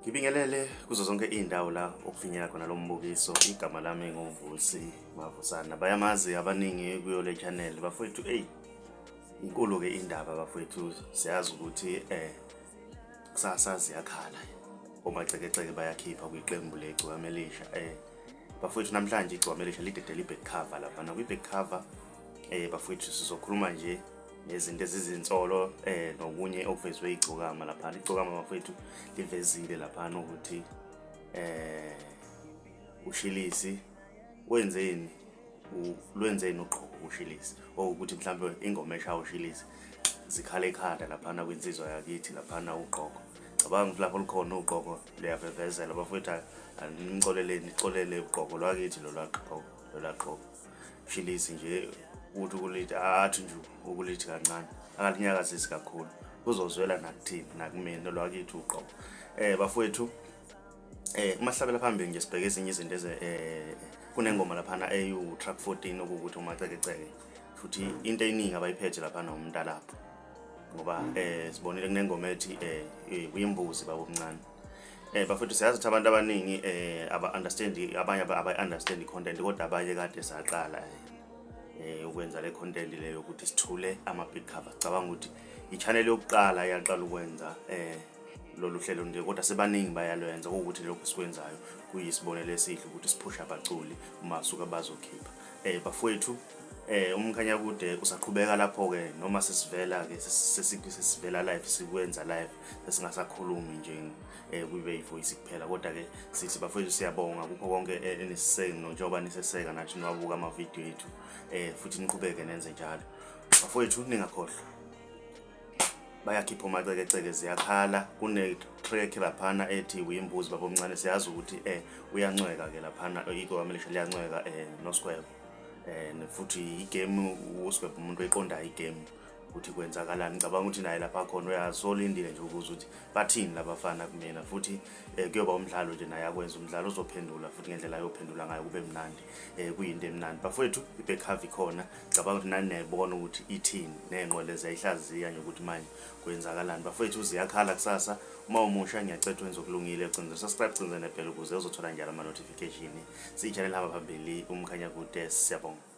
Ngibingelele kuzo zonke indawo la okufinyela khona lo mbukiso. Igama lami ngumvusi Mavusana. Bayamazi abaningi kuyo le channel bafowethu. Inkulu ke indaba bafowethu. Siyazi ukuthi kusasa ziyakhala. Omacekeceke bayakhipha kwiqembu legcwame elisha. Bafowethu namhlanje igcwame elisha lidedele back cover lapha. Na kwi back cover bafowethu sizokhuluma nje nezinto ezizinsolo nokunye okuvezwe igcokama lapha. Igcokama bafowethu livezile lapha ukuthi ushilisi wenzeni lwenzeni uqhoko ushilisi ukuthi mhlambe ingoma eshawo ushilisi zikhala ekhanda lapha kwinsizwa yakithi lapha uqhoko. Cabanga ukuthi lapho likhona uqhoko liyavevezela bafowethu. Nicolele uqhoko lwakithi lolaqhoko ushilisi nje ukuthi ukulithi athi nje ukulithi kancane akalinyakazisi kakhulu uzozwela nakuthini nakumina lwakithi uqhoko. Bafowethu mahlabela phambili nje sibheke ezinye izinto kunengoma lapha track 14 ukuthi umacekeceke futhi into eyiningi abayiphethe lapha bantalabha ngoba sibonile kunengoma ethi uyimbuzi baba omncane. Bafowethu siyazi ukuthi abantu abaningi abanye aba-understand i-content kodwa abanye kade saqala ukwenza le content leyo ukuthi sithule ama-big cover. Cabanga ukuthi i-channel yokuqala yaqala ukwenza lolu hlelo nje kodwa sebaningi bayalwenza ukuthi lokho sikwenzayo kuyisibonelo esihle ukuthi siphusha abaculi uma suka bazokhipha. Bafowethu umkhanya kude usaqhubeka lapho ke noma sesivela ke sesivela live sikwenza live sesingasakhulumi nje kube ivoice kuphela kodwa ke sithi bafowethu siyabonga kukho konke enisiseko njengoba niseseka nathi niwabuka ama video ethu futhi niqhubeke nenze njalo. Bafowethu ningakhohlwa bayakhipha omacekeceke ziyakhala kune track lapha ethi uyimbuzi baba omncane. Siyazi ukuthi uyancweka ke lapha igcwame elisha liyancweka nosgwebo futhi igame usgwebo umuntu oyiqonda igame ukuthi kwenzakalani. Ngicabanga ukuthi naye lapha khona uyasolindile nje ukuze ukuthi bathini labafana kumina futhi kuyoba umdlalo nje naye akwenza umdlalo uzophendula futhi ngendlela ayophendula ngayo kube mnandi kuyinto emnandi. Bafowethu iback cover khona ngicabanga ukuthi nani niyabona ukuthi ithini nenqwele ziyayihlaziya nje ukuthi manje kwenzakalani. Bafowethu ziyakhala kusasa uma umusha ngiyacela wenze okulungile cenza subscribe cenza nebell ukuze uzothola njalo ama notification. Sichannel hamba phambili umkhanya kude. Siyabonga.